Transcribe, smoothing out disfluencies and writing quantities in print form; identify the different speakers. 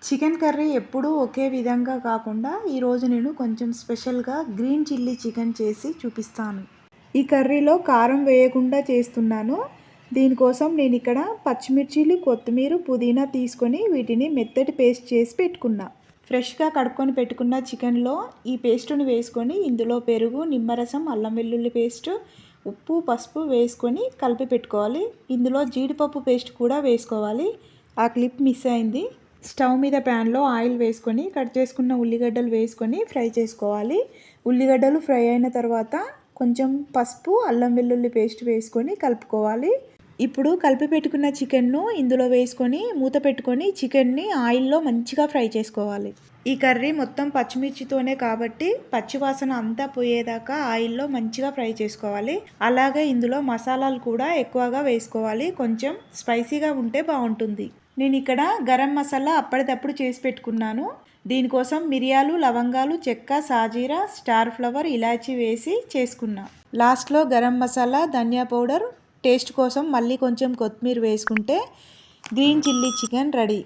Speaker 1: Chicken curry ఎప్పుడూ ఒకే విధంగా కాకుండా ఈరోజు నేను కొంచెం స్పెషల్గా గ్రీన్ చిల్లీ చికెన్ చేసి చూపిస్తాను. ఈ కర్రీలో కారం వేయకుండా చేస్తున్నాను. దీనికోసం నేను ఇక్కడ పచ్చిమిర్చీలు, కొత్తిమీర, పుదీనా తీసుకొని వీటిని మెత్తటి పేస్ట్ చేసి పెట్టుకున్నా. ఫ్రెష్గా కడుక్కొని పెట్టుకున్న చికెన్లో ఈ పేస్టును వేసుకొని ఇందులో పెరుగు, నిమ్మరసం, అల్లం వెల్లుల్లి పేస్టు, ఉప్పు, పసుపు వేసుకొని కలిపి పెట్టుకోవాలి. ఇందులో జీడిపప్పు పేస్ట్ కూడా వేసుకోవాలి. ఆ క్లిప్ మిస్ అయింది. స్టవ్ మీద ప్యాన్లో ఆయిల్ వేసుకొని కట్ చేసుకున్న ఉల్లిగడ్డలు వేసుకొని ఫ్రై చేసుకోవాలి. ఉల్లిగడ్డలు ఫ్రై అయిన తర్వాత కొంచెం పసుపు, అల్లం వెల్లుల్లి పేస్ట్ వేసుకొని కలుపుకోవాలి. ఇప్పుడు కలిపి పెట్టుకున్న చికెన్ను ఇందులో వేసుకొని మూత పెట్టుకొని చికెన్ని ఆయిల్లో మంచిగా ఫ్రై చేసుకోవాలి. ఈ కర్రీ మొత్తం పచ్చిమిర్చితోనే కాబట్టి పచ్చివాసన అంతా పోయేదాకా ఆయిల్లో మంచిగా ఫ్రై చేసుకోవాలి. అలాగే ఇందులో మసాలాలు కూడా ఎక్కువగా వేసుకోవాలి. కొంచెం స్పైసీగా ఉంటే బాగుంటుంది. నేను ఇక్కడ గరం మసాలా అప్పటిదప్పుడు చేసి పెట్టుకున్నాను. దీనికోసం మిరియాలు, లవంగాలు, చెక్క, సాజీరా, స్టార్ ఫ్లవర్, ఇలాచీ వేసి చేసుకున్నా. లాస్ట్లో గరం మసాలా, ధనియా పౌడర్, టేస్ట్ కోసం మళ్ళీ కొంచెం కొత్తిమీర వేసుకుంటే గ్రీన్ చిల్లీ చికెన్ రెడీ.